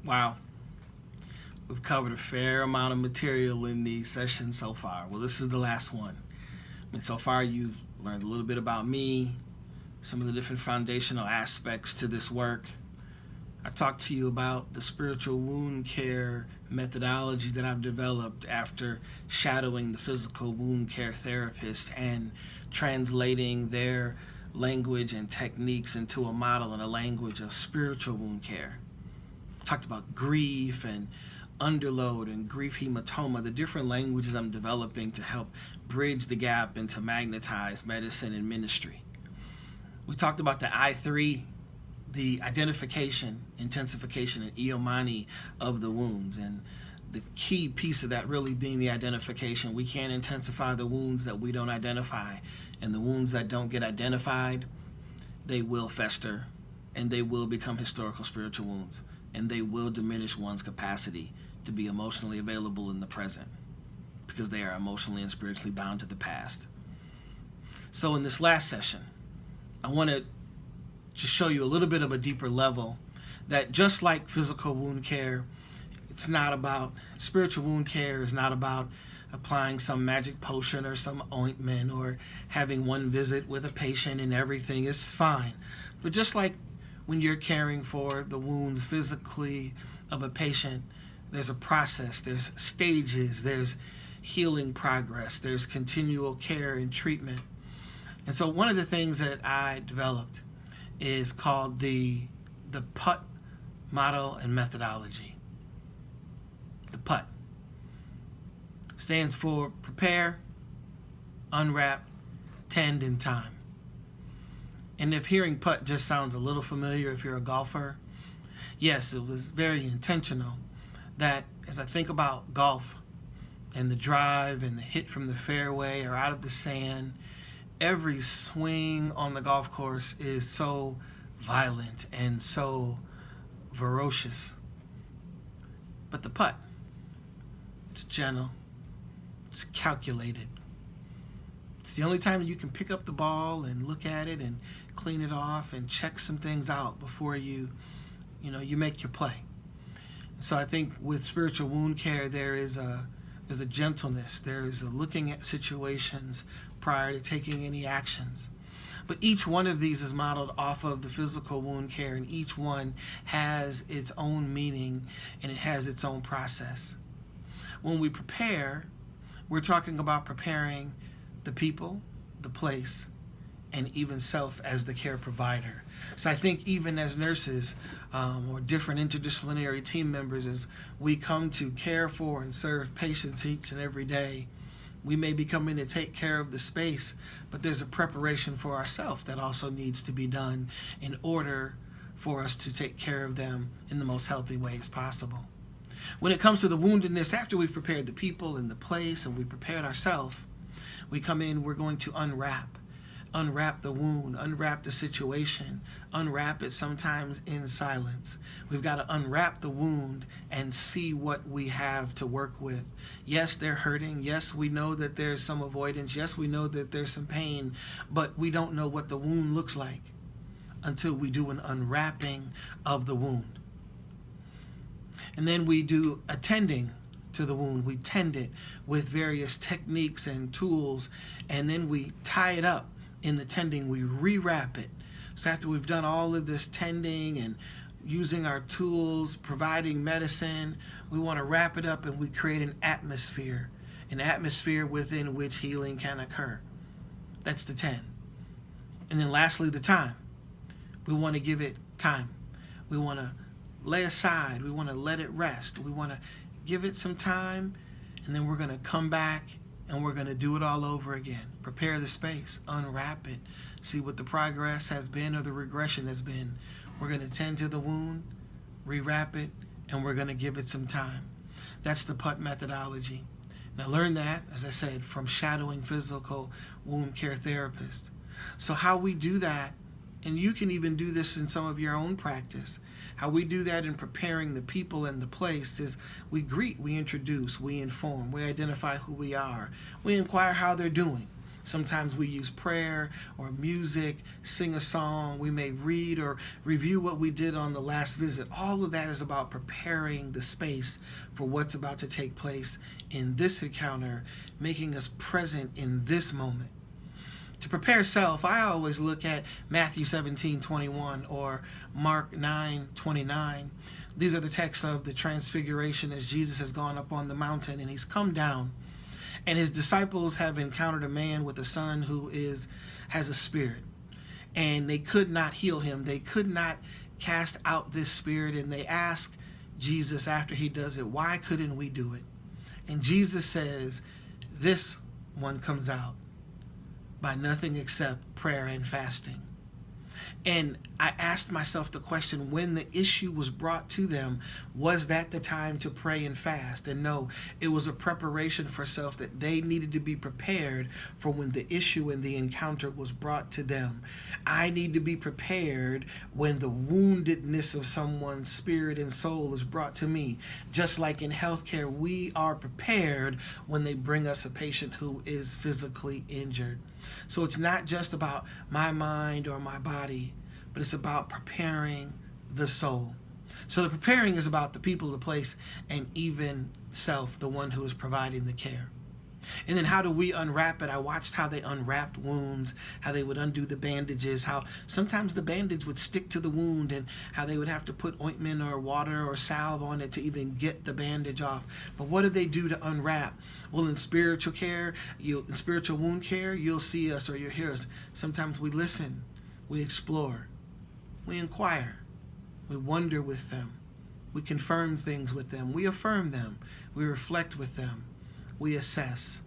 Wow. We've covered a fair amount of material in the session so far. Well, this is the last one. So far you've learned a little bit about me, some of the different foundational aspects to this work. I talked to you about the spiritual wound care methodology that I've developed after shadowing the physical wound care therapist and translating their language and techniques into a model and a language of spiritual wound care. Talked about grief and underload and grief hematoma, the different languages I'm developing to help bridge the gap and to magnetize medicine and ministry. We talked about the I3, the identification, intensification, and eomani of the wounds, and the key piece of that really being the identification. We can't intensify the wounds that we don't identify, and the wounds that don't get identified, they will fester, and they will become historical spiritual wounds, and they will diminish one's capacity to be emotionally available in the present because they are emotionally and spiritually bound to the past. So in this last session, I want to just show you a little bit of a deeper level that just like physical wound care, it's not about, spiritual wound care is not about applying some magic potion or some ointment or having one visit with a patient and everything is fine. But just like when you're caring for the wounds physically of a patient, there's a process, there's stages, there's healing progress, there's continual care and treatment. And so one of the things that I developed is called the PUT model and methodology. The PUT stands for prepare, unwrap, tend, and time. And if hearing PUT just sounds a little familiar if you're a golfer, yes, it was very intentional that as I think about golf and the drive and the hit from the fairway or out of the sand, every swing on the golf course is so violent and so ferocious. But the putt, it's gentle, it's calculated. It's the only time you can pick up the ball and look at it and clean it off and check some things out before you make your play. So I think with spiritual wound care, there's a gentleness, there is a looking at situations prior to taking any actions. But each one of these is modeled off of the physical wound care, and each one has its own meaning and it has its own process. When we prepare, we're talking about preparing the people, the place, and even self as the care provider. So I think even as nurses or different interdisciplinary team members, as we come to care for and serve patients each and every day, we may be coming to take care of the space, but there's a preparation for ourselves that also needs to be done in order for us to take care of them in the most healthy ways possible. When it comes to the woundedness, after we've prepared the people and the place and we've prepared ourselves, we come in, we're going to unwrap the wound, unwrap the situation, unwrap it sometimes in silence. We've got to unwrap the wound and see what we have to work with. Yes, they're hurting. Yes, we know that there's some avoidance. Yes, we know that there's some pain, but we don't know what the wound looks like until we do an unwrapping of the wound. And then we do attending to the wound. We tend it with various techniques and tools, and then we tie it up. In the tending, we rewrap it. So after we've done all of this tending and using our tools, providing medicine, we want to wrap it up and we create an atmosphere within which healing can occur. That's the tend. And then lastly, the time. We want to give it time. We want to lay aside. We want to let it rest. We want to give it some time, and then we're going to come back and we're going to do it all over again. Prepare the space, unwrap it, see what the progress has been or the regression has been. We're going to tend to the wound, rewrap it, and we're going to give it some time. That's the PUT methodology. And I learned that, as I said, from shadowing physical wound care therapists. So how we do that, and you can even do this in some of your own practice, how we do that in preparing the people and the place is we greet, we introduce, we inform, we identify who we are, we inquire how they're doing. Sometimes we use prayer or music, sing a song. We may read or review what we did on the last visit. All of that is about preparing the space for what's about to take place in this encounter, making us present in this moment. To prepare self, I always look at Matthew 17:21 or Mark 9:29. These are the texts of the transfiguration as Jesus has gone up on the mountain and he's come down. And his disciples have encountered a man with a son who has a spirit. And they could not heal him. They could not cast out this spirit. And they ask Jesus after he does it, why couldn't we do it? And Jesus says, this one comes out by nothing except prayer and fasting. And I asked myself the question, when the issue was brought to them, was that the time to pray and fast? And no, it was a preparation for self, that they needed to be prepared for when the issue and the encounter was brought to them. I need to be prepared when the woundedness of someone's spirit and soul is brought to me. Just like in healthcare, we are prepared when they bring us a patient who is physically injured. So it's not just about my mind or my body, but it's about preparing the soul. So the preparing is about the people, the place, and even self, the one who is providing the care. And then how do we unwrap it? I watched how they unwrapped wounds, how they would undo the bandages, how sometimes the bandage would stick to the wound, and how they would have to put ointment or water or salve on it to even get the bandage off. But what do they do to unwrap? Well, in spiritual care, in spiritual wound care, you'll see us or you'll hear us. Sometimes we listen, we explore, we inquire, we wonder with them, we confirm things with them, we affirm them, we reflect with them. We assess.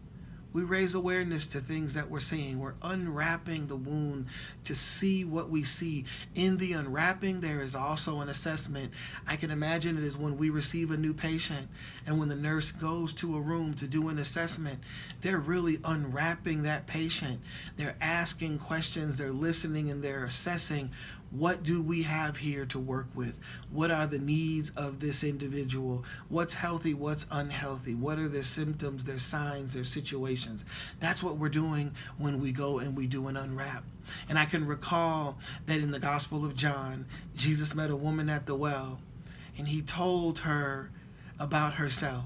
We raise awareness to things that we're seeing. We're unwrapping the wound to see what we see. In the unwrapping, there is also an assessment. I can imagine it is when we receive a new patient and when the nurse goes to a room to do an assessment, they're really unwrapping that patient. They're asking questions, they're listening, and they're assessing. What do we have here to work with? What are the needs of this individual? What's healthy? What's unhealthy? What are their symptoms, their signs, their situations? That's what we're doing when we go and we do an unwrap. And I can recall that in the Gospel of John, Jesus met a woman at the well, and he told her about herself.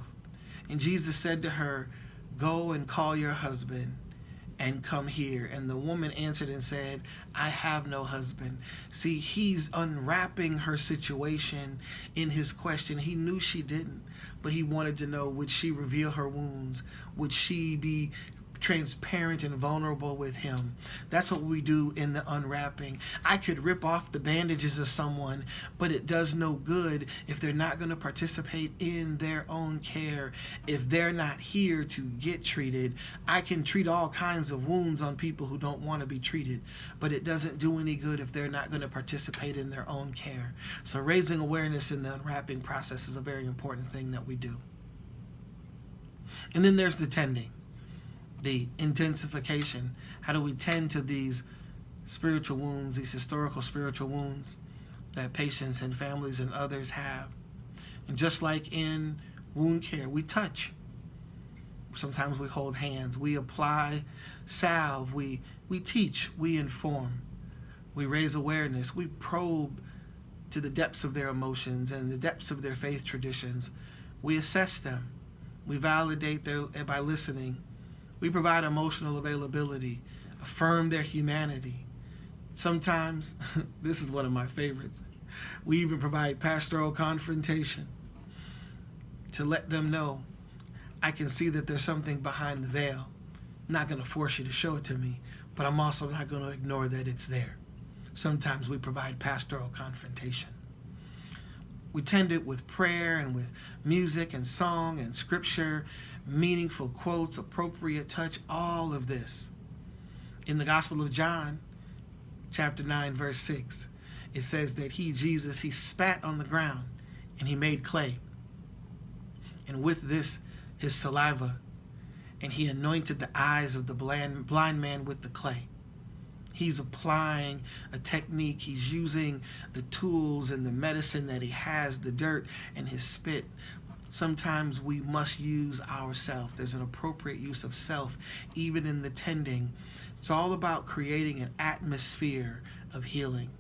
And Jesus said to her, "Go and call your husband and come here." And the woman answered and said, "I have no husband." See, he's unwrapping her situation in his question. He knew she didn't, but he wanted to know, would she reveal her wounds? Would she be transparent and vulnerable with him? That's what we do in the unwrapping. I could rip off the bandages of someone, but it does no good if they're not going to participate in their own care. If they're not here to get treated, I can treat all kinds of wounds on people who don't want to be treated, but it doesn't do any good if they're not going to participate in their own care. So raising awareness in the unwrapping process is a very important thing that we do. And then there's the tending. The intensification. How do we tend to these spiritual wounds, these historical spiritual wounds that patients and families and others have? And just like in wound care, we touch. Sometimes we hold hands. We apply salve. We teach. We inform. We raise awareness. We probe to the depths of their emotions and the depths of their faith traditions. We assess them. We validate by listening. We provide emotional availability, affirm their humanity. Sometimes, this is one of my favorites, we even provide pastoral confrontation to let them know, I can see that there's something behind the veil. I'm not going to force you to show it to me, but I'm also not going to ignore that it's there. Sometimes we provide pastoral confrontation. We tend it with prayer and with music and song and scripture, meaningful quotes, appropriate touch, all of this. In the Gospel of John, chapter 9, verse 6, it says that he, Jesus, he spat on the ground and he made clay. And with this, his saliva, and he anointed the eyes of the blind man with the clay. He's applying a technique. He's using the tools and the medicine that he has, the dirt and his spit, Sometimes we must use ourself. There's an appropriate use of self, even in the tending. It's all about creating an atmosphere of healing.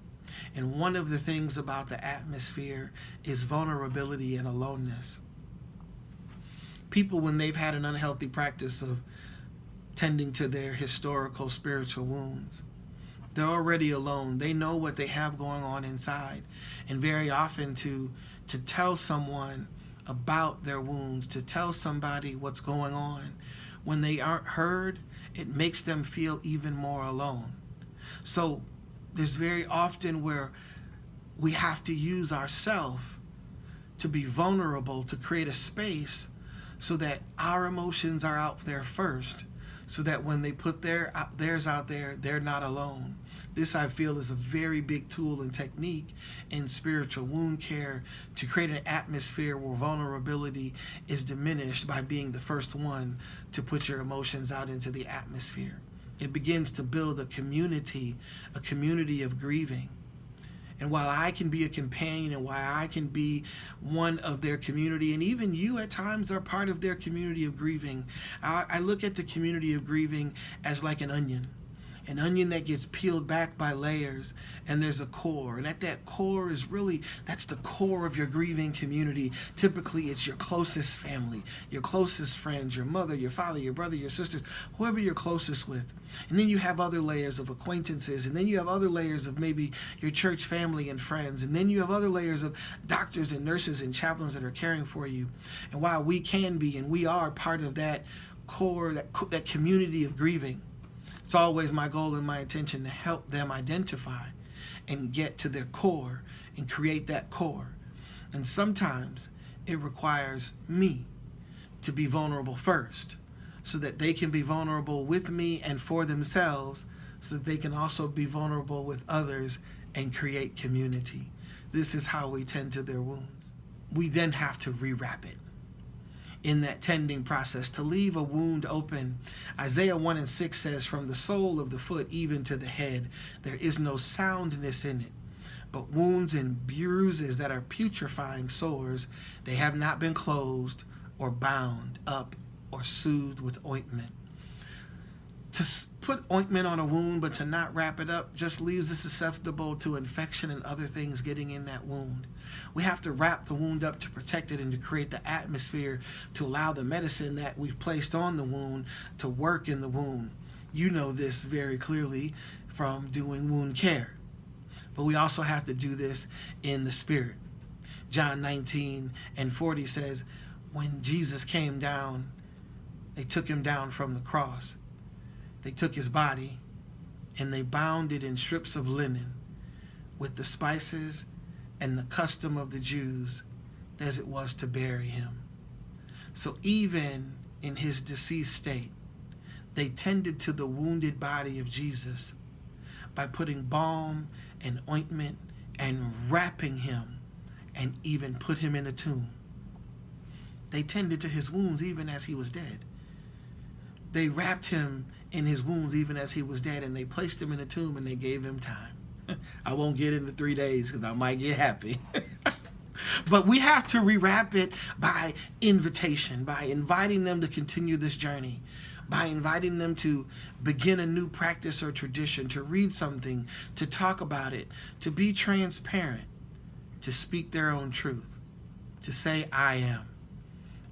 And one of the things about the atmosphere is vulnerability and aloneness. People, when they've had an unhealthy practice of tending to their historical spiritual wounds, they're already alone. They know what they have going on inside. And very often to tell someone about their wounds, to tell somebody what's going on, when they aren't heard, it makes them feel even more alone. So there's very often where we have to use ourselves to be vulnerable, to create a space so that our emotions are out there first, so that when they put theirs out there, they're not alone. This, I feel, is a very big tool and technique in spiritual wound care to create an atmosphere where vulnerability is diminished by being the first one to put your emotions out into the atmosphere. It begins to build a community of grieving. And while I can be a companion and while I can be one of their community, and even you at times are part of their community of grieving, I look at the community of grieving as like an onion that gets peeled back by layers, and there's a core. And at that core is really, that's the core of your grieving community. Typically, it's your closest family, your closest friends, your mother, your father, your brother, your sisters, whoever you're closest with. And then you have other layers of acquaintances, and then you have other layers of maybe your church family and friends, and then you have other layers of doctors and nurses and chaplains that are caring for you. And while we can be and we are part of that core, that community of grieving, it's always my goal and my intention to help them identify and get to their core and create that core. And sometimes it requires me to be vulnerable first, so that they can be vulnerable with me and for themselves, so that they can also be vulnerable with others and create community. This is how we tend to their wounds. We then have to rewrap it. In that tending process, to leave a wound open, Isaiah 1:6 says, "From the sole of the foot even to the head, there is no soundness in it, but wounds and bruises that are putrefying sores. They have not been closed or bound up or soothed with ointment." To put ointment on a wound but to not wrap it up just leaves it susceptible to infection and other things getting in that wound. We have to wrap the wound up to protect it and to create the atmosphere to allow the medicine that we've placed on the wound to work in the wound. You know this very clearly from doing wound care. But we also have to do this in the spirit. John 19:40 says, when Jesus came down, they took him down from the cross. They took his body and they bound it in strips of linen with the spices and the custom of the Jews as it was to bury him. So even in his deceased state, they tended to the wounded body of Jesus by putting balm and ointment and wrapping him and even put him in a tomb. They tended to his wounds even as he was dead. They wrapped him in his wounds even as he was dead, and they placed him in a tomb and they gave him time. I won't get into 3 days because I might get happy. But we have to rewrap it by invitation, by inviting them to continue this journey, by inviting them to begin a new practice or tradition, to read something, to talk about it, to be transparent, to speak their own truth, to say, I am.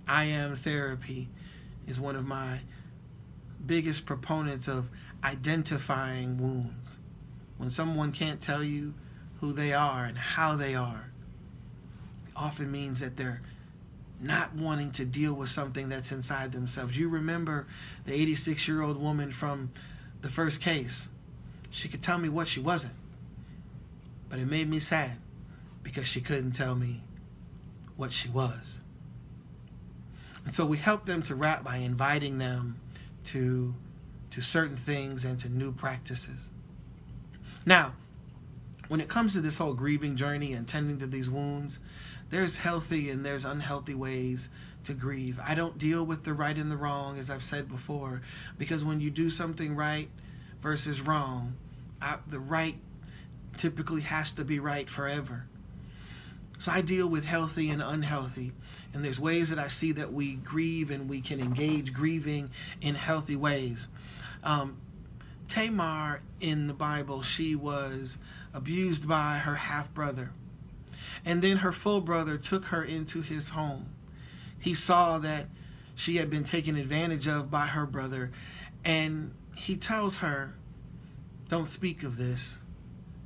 I am therapy is one of my biggest proponents of identifying wounds. When someone can't tell you who they are and how they are, it often means that they're not wanting to deal with something that's inside themselves. You remember the 86-year-old woman from the first case. She could tell me what she wasn't, but it made me sad because she couldn't tell me what she was. And so we help them to wrap by inviting them to certain things and to new practices. Now, when it comes to this whole grieving journey and tending to these wounds, there's healthy and there's unhealthy ways to grieve. I don't deal with the right and the wrong, as I've said before, because when you do something right versus wrong, the right typically has to be right forever. So I deal with healthy and unhealthy. And there's ways that I see that we grieve and we can engage grieving in healthy ways. Tamar in the Bible, she was abused by her half-brother. And then her full brother took her into his home. He saw that she had been taken advantage of by her brother. And he tells her, don't speak of this.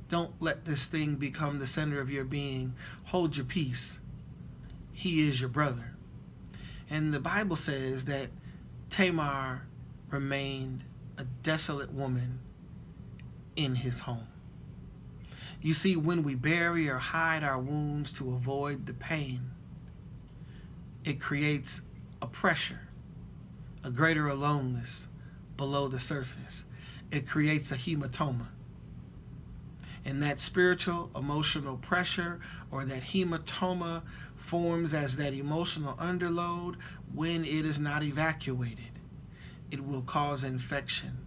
Don't let this thing become the center of your being. Hold your peace. He is your brother. And the Bible says that Tamar remained a desolate woman in his home. You see, when we bury or hide our wounds to avoid the pain, it creates a pressure, a greater aloneness below the surface. It creates a hematoma. And that spiritual, emotional pressure or that hematoma forms as that emotional underload when it is not evacuated. It will cause infection.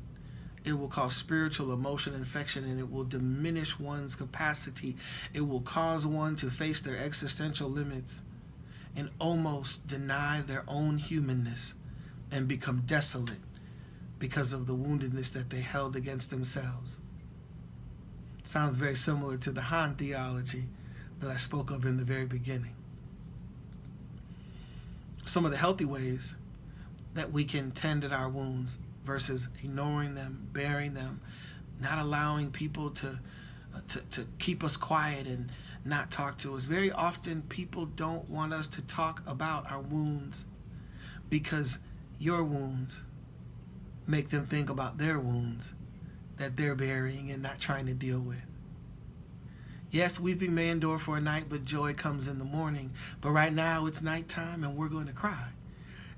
It will cause spiritual emotion infection, and it will diminish one's capacity. It will cause one to face their existential limits and almost deny their own humanness and become desolate because of the woundedness that they held against themselves. Sounds very similar to the Han theology that I spoke of in the very beginning. Some of the healthy ways that we can tend at our wounds versus ignoring them, burying them, not allowing people to keep us quiet and not talk to us. Very often people don't want us to talk about our wounds because your wounds make them think about their wounds that they're burying and not trying to deal with. Yes, weeping may endure for a night, but joy comes in the morning. But right now it's nighttime and we're going to cry.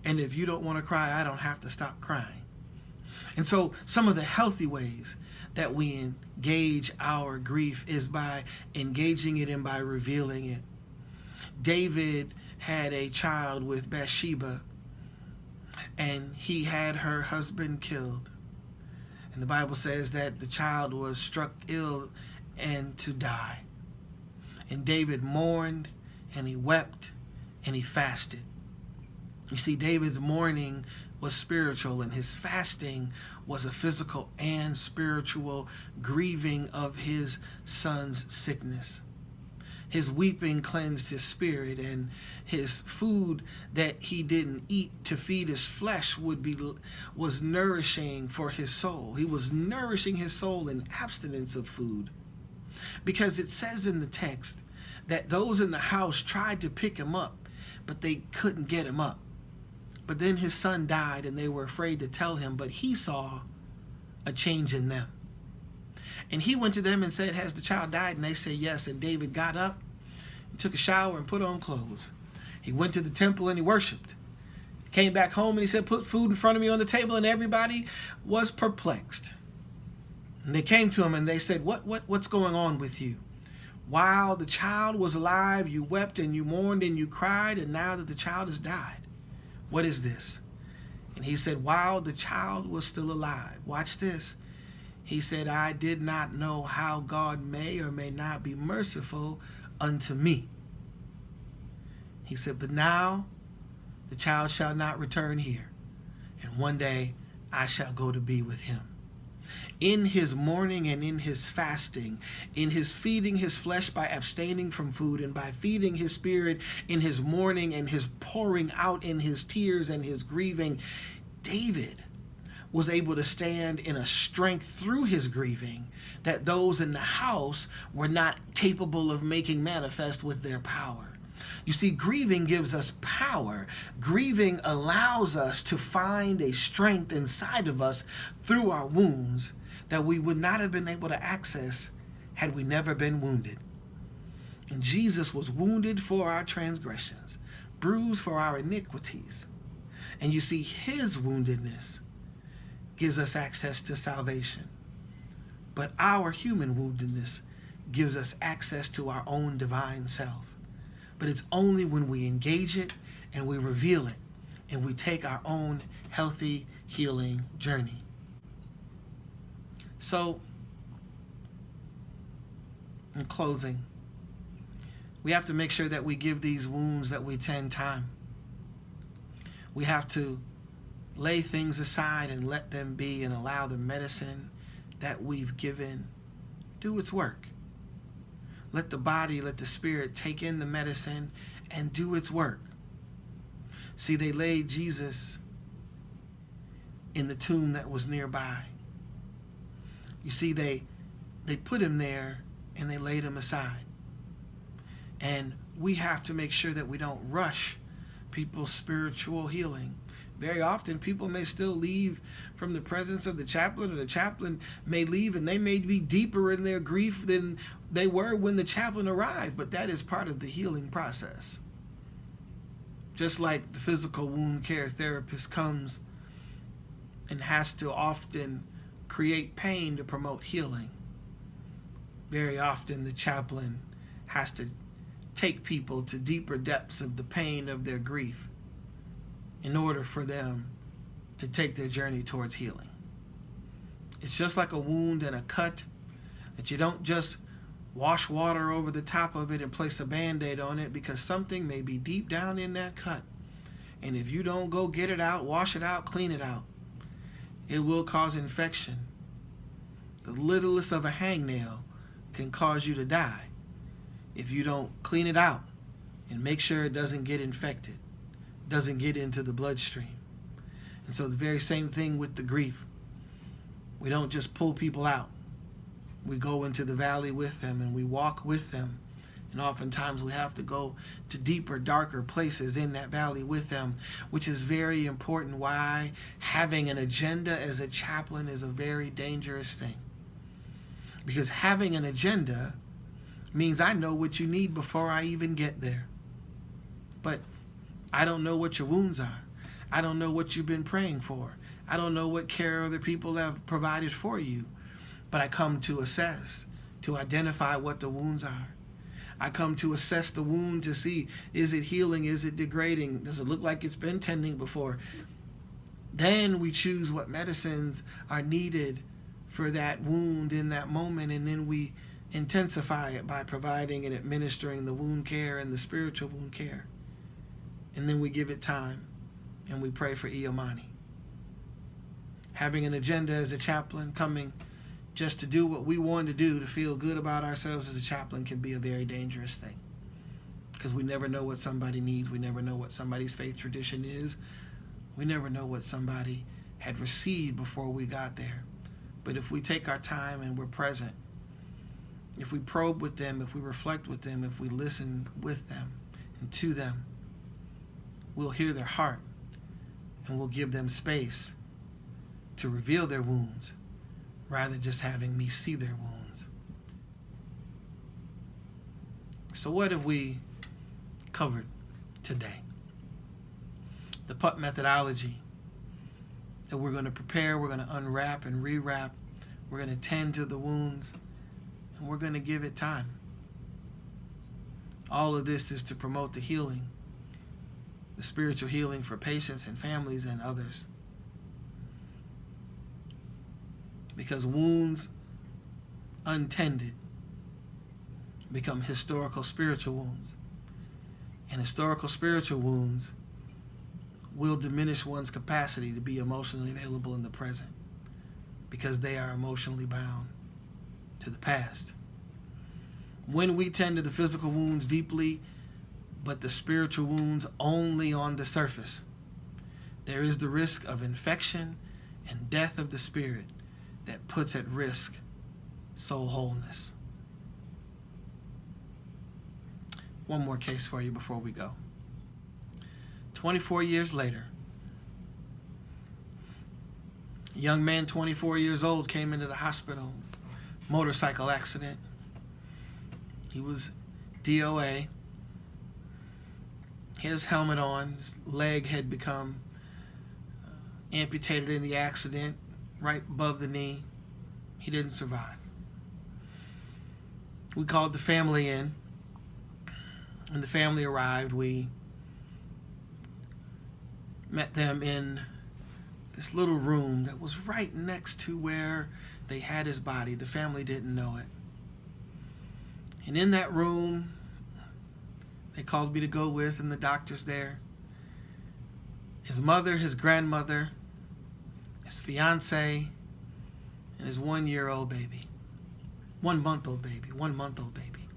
And if you don't want to cry, I don't have to stop crying. And so some of the healthy ways that we engage our grief is by engaging it and by revealing it. David had a child with Bathsheba, and he had her husband killed. And the Bible says that the child was struck ill and to die. And David mourned, and he wept, and he fasted. You see, David's mourning was spiritual, and his fasting was a physical and spiritual grieving of his son's sickness. His weeping cleansed his spirit, and his food that he didn't eat to feed his flesh was nourishing for his soul. He was nourishing his soul in abstinence of food. Because it says in the text that those in the house tried to pick him up, but they couldn't get him up. But then his son died, and they were afraid to tell him, but he saw a change in them. And he went to them and said, has the child died? And they said, yes. And David got up, and took a shower, and put on clothes. He went to the temple and he worshiped. Came back home and he said, put food in front of me on the table, and everybody was perplexed. And they came to him and they said, what's going on with you? While the child was alive, you wept and you mourned and you cried, and now that the child has died, what is this? And he said, while the child was still alive, watch this. He said, I did not know how God may or may not be merciful unto me. He said, but now the child shall not return here, and one day I shall go to be with him. In his mourning and in his fasting, in his feeding his flesh by abstaining from food, and by feeding his spirit in his mourning and his pouring out in his tears and his grieving, David was able to stand in a strength through his grieving that those in the house were not capable of making manifest with their power. You see, grieving gives us power. Grieving allows us to find a strength inside of us through our wounds that we would not have been able to access had we never been wounded. And Jesus was wounded for our transgressions, bruised for our iniquities. And you see, his woundedness gives us access to salvation. But our human woundedness gives us access to our own divine self. But it's only when we engage it and we reveal it and we take our own healthy healing journey. So, in closing, We have to make sure that we give these wounds that we tend time. We have to lay things aside and let them be and allow the medicine that we've given do its work. Let the body, let the spirit take in the medicine and do its work. See, they laid Jesus in the tomb that was nearby. You see, they put him there and they laid him aside. And we have to make sure that we don't rush people's spiritual healing. Very often people may still leave from the presence of the chaplain, or the chaplain may leave and they may be deeper in their grief than they were when the chaplain arrived, but that is part of the healing process. Just like the physical wound care therapist comes and has to often create pain to promote healing, very often the chaplain has to take people to deeper depths of the pain of their grief in order for them to take their journey towards healing. It's just like a wound and a cut that you don't just wash water over the top of it and place a Band-Aid on it, because something may be deep down in that cut. And if you don't go get it out, wash it out, clean it out, it will cause infection. The littlest of a hangnail can cause you to die if you don't clean it out and make sure it doesn't get infected, doesn't get into the bloodstream. And so the very same thing with the grief. We don't just pull people out. We go into the valley with them and we walk with them. And oftentimes we have to go to deeper, darker places in that valley with them, which is very important. Why having an agenda as a chaplain is a very dangerous thing. Because having an agenda means I know what you need before I even get there. But I don't know what your wounds are. I don't know what you've been praying for. I don't know what care other people have provided for you. But I come to assess, to identify what the wounds are. I come to assess the wound to see, is it healing? Is it degrading? Does it look like it's been tending before? Then we choose what medicines are needed for that wound in that moment, and then we intensify it by providing and administering the wound care and the spiritual wound care. And then we give it time and we pray for Iomani. Having an agenda as a chaplain, coming just to do what we want to do, to feel good about ourselves as a chaplain, can be a very dangerous thing. Because we never know what somebody needs. We never know what somebody's faith tradition is. We never know what somebody had received before we got there. But if we take our time and we're present, if we probe with them, if we reflect with them, if we listen with them and to them, we'll hear their heart and we'll give them space to reveal their wounds rather than just having me see their wounds. So what have we covered today? The PUT methodology that we're going to prepare, we're going to unwrap and rewrap, we're going to tend to the wounds, and we're going to give it time. All of this is to promote the healing, the spiritual healing for patients and families and others. Because wounds untended become historical spiritual wounds. And historical spiritual wounds will diminish one's capacity to be emotionally available in the present, because they are emotionally bound to the past. When we tend to the physical wounds deeply, but the spiritual wounds only on the surface, there is the risk of infection and death of the spirit that puts at risk soul wholeness. One more case for you before we go. 24 years later, a young man, 24 years old, came into the hospital, motorcycle accident. He was DOA. His helmet on, his leg had become amputated in the accident, right above the knee. He didn't survive. We called the family in. When the family arrived, we met them in this little room that was right next to where they had his body. The family didn't know it. And in that room, they called me to go with, and the doctor's there. His mother, his grandmother, his fiance, and his 1-year-old baby. 1 month-old baby. 1 month-old baby.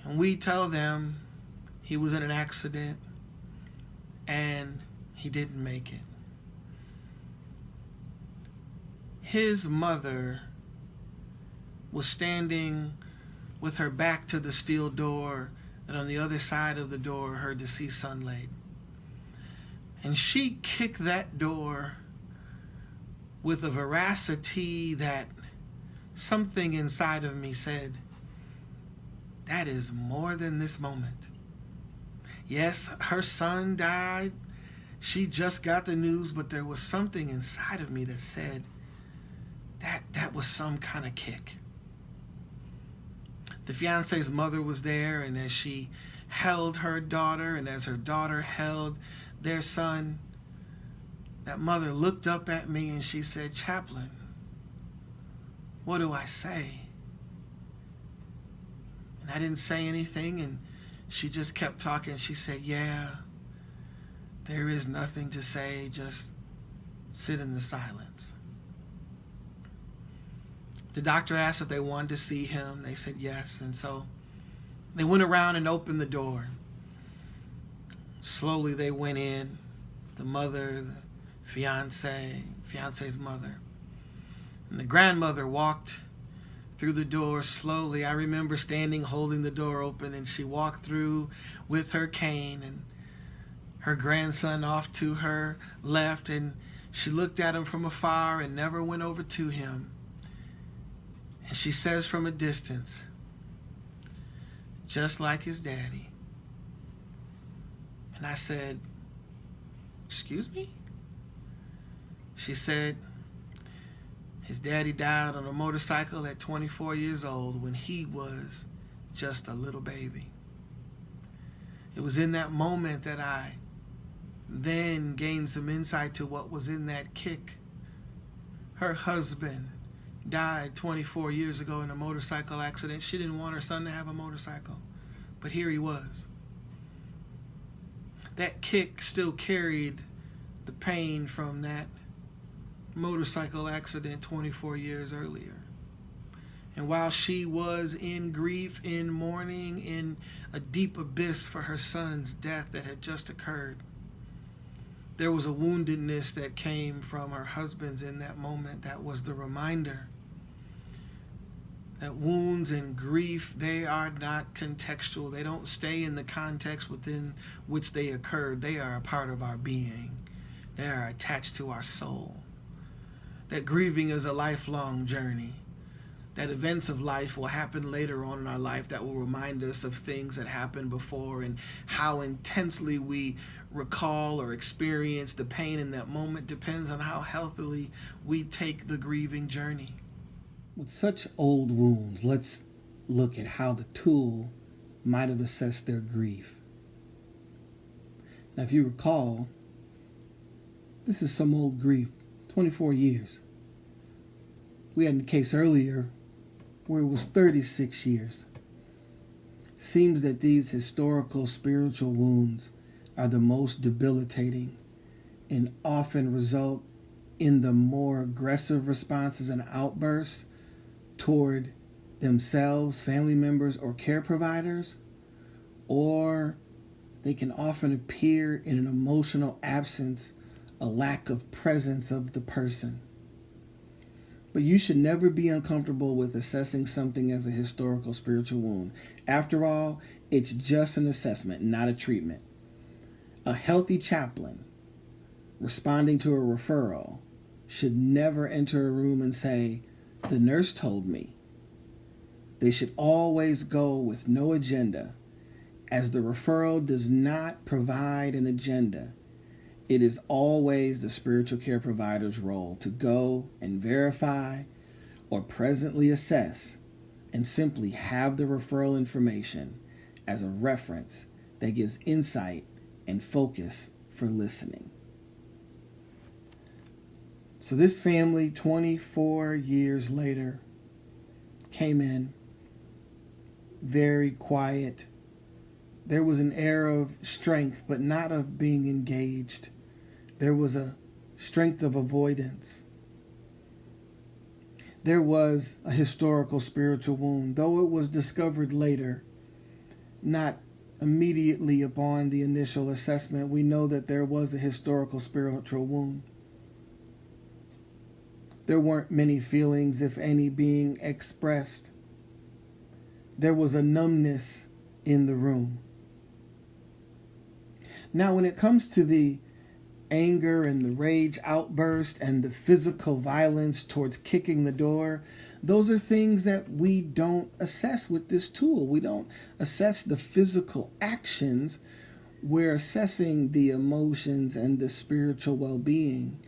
And we tell them he was in an accident and he didn't make it. His mother was standing with her back to the steel door, and on the other side of the door her deceased son laid. And she kicked that door with a veracity that something inside of me said, that is more than this moment. Yes, her son died. She just got the news, but there was something inside of me that said, that was some kind of kick. The fiance's mother was there, and as she held her daughter, and as her daughter held their son, that mother looked up at me and she said, Chaplain, what do I say? And I didn't say anything, and she just kept talking. She said, yeah, there is nothing to say, just sit in the silence. The doctor asked if they wanted to see him. They said yes, and so they went around and opened the door. Slowly they went in, the mother, the fiance's mother. And the grandmother walked through the door slowly. I remember standing holding the door open, and she walked through with her cane and her grandson off to her left, and she looked at him from afar and never went over to him. And she says from a distance, just like his daddy. And I said, excuse me? She said, his daddy died on a motorcycle at 24 years old when he was just a little baby. It was in that moment that I then gained some insight to what was in that kick. Her husband died 24 years ago in a motorcycle accident. She didn't want her son to have a motorcycle, but here he was. That kick still carried the pain from that motorcycle accident 24 years earlier. And while she was in grief, in mourning, in a deep abyss for her son's death that had just occurred, there was a woundedness that came from her husband's in that moment that was the reminder that wounds and grief, they are not contextual. They don't stay in the context within which they occurred. They are a part of our being. They are attached to our soul. That grieving is a lifelong journey. That events of life will happen later on in our life that will remind us of things that happened before, and how intensely we recall or experience the pain in that moment depends on how healthily we take the grieving journey. With such old wounds, let's look at how the tool might have assessed their grief. Now, if you recall, this is some old grief, 24 years. We had a case earlier where it was 36 years. Seems that these historical spiritual wounds are the most debilitating and often result in the more aggressive responses and outbursts toward themselves, family members, or care providers, or they can often appear in an emotional absence, a lack of presence of the person. But you should never be uncomfortable with assessing something as a historical spiritual wound. After all, it's just an assessment, not a treatment. A healthy chaplain responding to a referral should never enter a room and say, "The nurse told me." They should always go with no agenda, as the referral does not provide an agenda. It is always the spiritual care provider's role to go and verify or presently assess and simply have the referral information as a reference that gives insight and focus for listening. So this family, 24 years later, came in very quiet, there was an air of strength, but not of being engaged. There was a strength of avoidance. There was a historical spiritual wound, though it was discovered later, not immediately upon the initial assessment. We know that there was a historical spiritual wound. There weren't many feelings, if any, being expressed. There was a numbness in the room. Now, when it comes to the anger and the rage outburst and the physical violence towards kicking the door, those are things that we don't assess with this tool. We don't assess the physical actions. We're assessing the emotions and the spiritual well-being.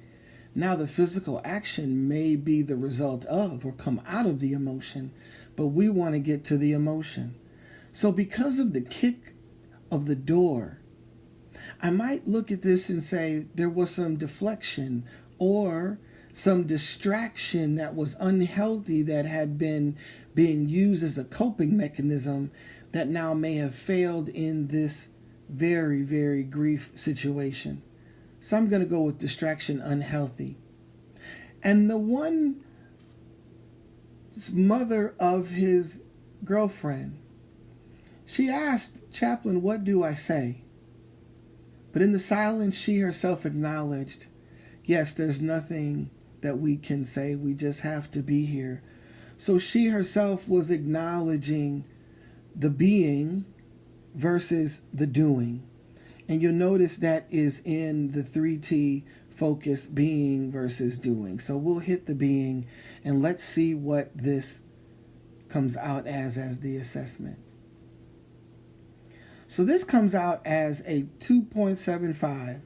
Now, the physical action may be the result of or come out of the emotion, but we want to get to the emotion. So because of the kick of the door, I might look at this and say there was some deflection or some distraction that was unhealthy that had been being used as a coping mechanism that now may have failed in this very, very grief situation. So I'm going to go with distraction, unhealthy. And the one mother of his girlfriend, she asked Chaplain, "What do I say?" But in the silence, she herself acknowledged, yes, there's nothing that we can say. We just have to be here. So she herself was acknowledging the being versus the doing. And you'll notice that is in the 3T focus, being versus doing. So we'll hit the being and let's see what this comes out as the assessment. So this comes out as a 2.75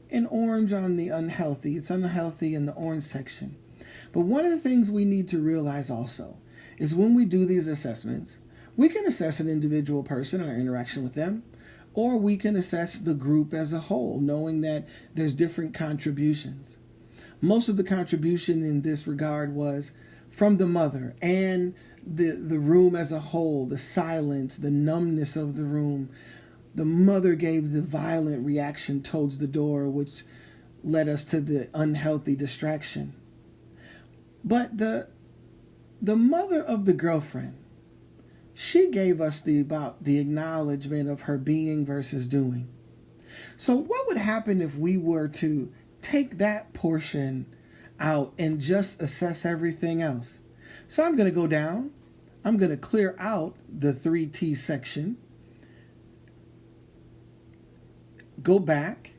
in orange on the unhealthy. It's unhealthy in the orange section. But one of the things we need to realize also is when we do these assessments, we can assess an individual person, our interaction with them, or we can assess the group as a whole, knowing that there's different contributions. Most of the contribution in this regard was from the mother and the room as a whole, the silence, the numbness of the room. The mother gave the violent reaction towards the door, which led us to the unhealthy distraction. But the mother of the girlfriend, she gave us the acknowledgement of her being versus doing. So what would happen if we were to take that portion out and just assess everything else? So I'm going to go down. I'm going to clear out the 3T section. Go back.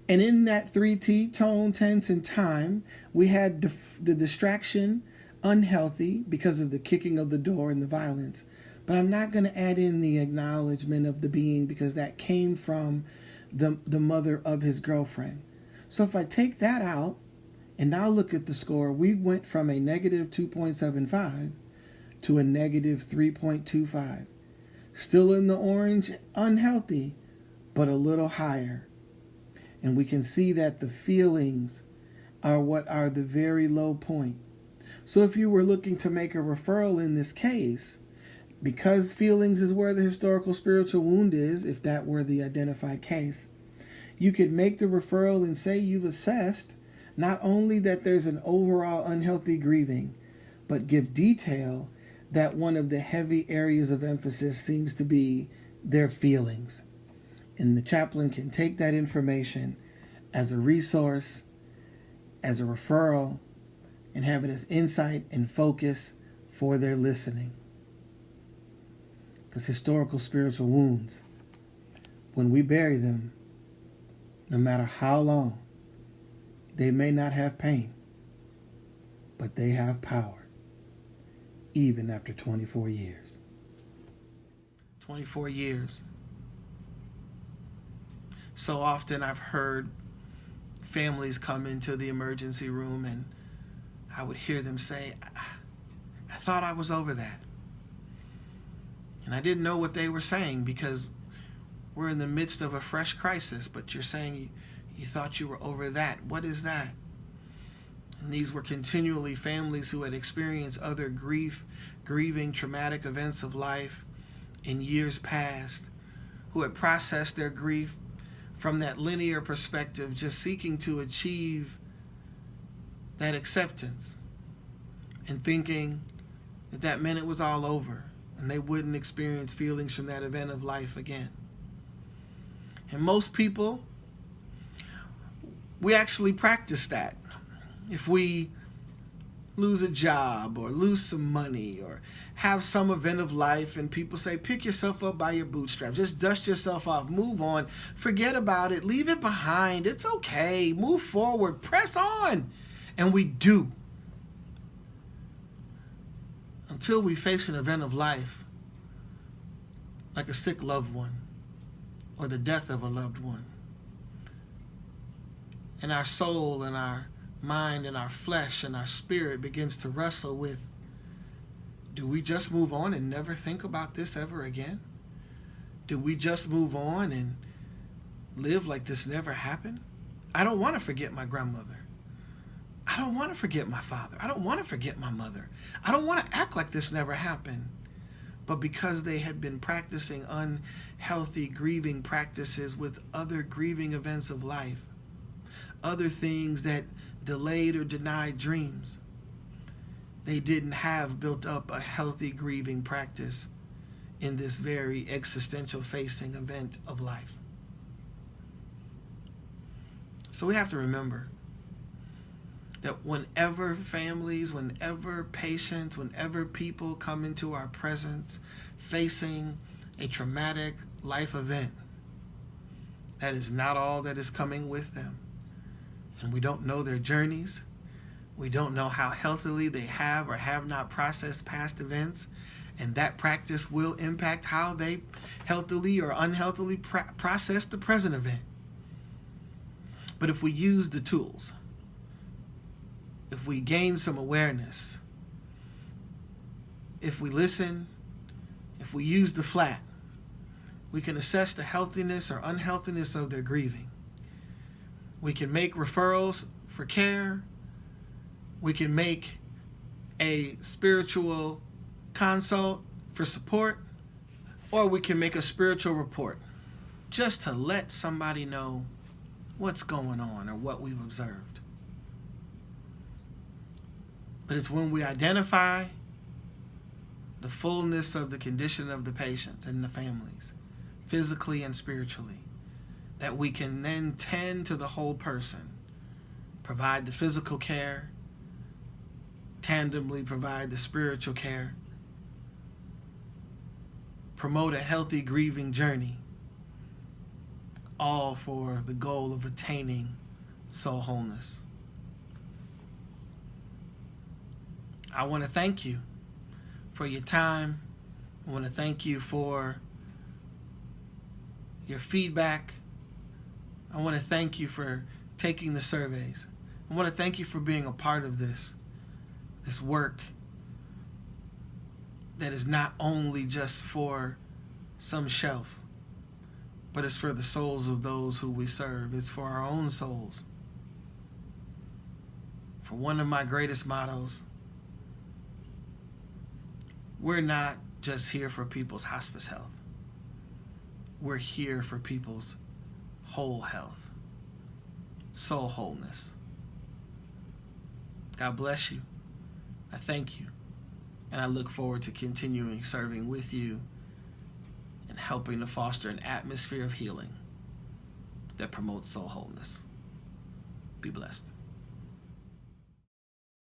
And in that 3T, tone, tense, and time, we had the distraction, unhealthy because of the kicking of the door and the violence. But I'm not going to add in the acknowledgement of the being because that came from the mother of his girlfriend. So if I take that out and now look at the score, we went from a negative 2.75 to a negative 3.25. Still in the orange, unhealthy, but a little higher. And we can see that the feelings are what are the very low point. So if you were looking to make a referral in this case, because feelings is where the historical spiritual wound is, if that were the identified case, you could make the referral and say you've assessed not only that there's an overall unhealthy grieving, but give detail that one of the heavy areas of emphasis seems to be their feelings. And the chaplain can take that information as a resource, as a referral, and have it as insight and focus for their listening. Because historical spiritual wounds, when we bury them, no matter how long, they may not have pain, but they have power, even after 24 years. 24 years. So often I've heard families come into the emergency room and I would hear them say, I thought I was over that. And I didn't know what they were saying because we're in the midst of a fresh crisis, but you're saying you thought you were over that. What is that? And these were continually families who had experienced other grieving, traumatic events of life in years past, who had processed their grief from that linear perspective, just seeking to achieve that acceptance and thinking that that meant it was all over and they wouldn't experience feelings from that event of life again. And most people, we actually practice that. If we lose a job or lose some money or have some event of life and people say, pick yourself up by your bootstraps, just dust yourself off, move on, forget about it, leave it behind, it's okay, move forward, press on. And we do. Until we face an event of life, like a sick loved one or the death of a loved one. And our soul and our mind and our flesh and our spirit begins to wrestle with, do we just move on and never think about this ever again? Do we just move on and live like this never happened? I don't want to forget my grandmother. I don't want to forget my father. I don't want to forget my mother. I don't want to act like this never happened. But because they had been practicing unhealthy grieving practices with other grieving events of life, other things that delayed or denied dreams, they didn't have built up a healthy grieving practice in this very existential facing event of life. So we have to remember that whenever families, whenever patients, whenever people come into our presence facing a traumatic life event, that is not all that is coming with them. And we don't know their journeys. We don't know how healthily they have or have not processed past events. And that practice will impact how they healthily or unhealthily process the present event. But if we use the tools, if we gain some awareness, if we listen, if we use the flat, we can assess the healthiness or unhealthiness of their grieving. We can make referrals for care. We can make a spiritual consult for support, or we can make a spiritual report just to let somebody know what's going on or what we've observed. But it's when we identify the fullness of the condition of the patients and the families, physically and spiritually, that we can then tend to the whole person, provide the physical care, tandemly provide the spiritual care, promote a healthy grieving journey, all for the goal of attaining soul wholeness. I want to thank you for your time. I want to thank you for your feedback. I want to thank you for taking the surveys. I want to thank you for being a part of this work that is not only just for some shelf, but it's for the souls of those who we serve. It's for our own souls. For one of my greatest mottos, we're not just here for people's hospice health. We're here for people's whole health, soul wholeness. God bless you. I thank you. And I look forward to continuing serving with you and helping to foster an atmosphere of healing that promotes soul wholeness. Be blessed.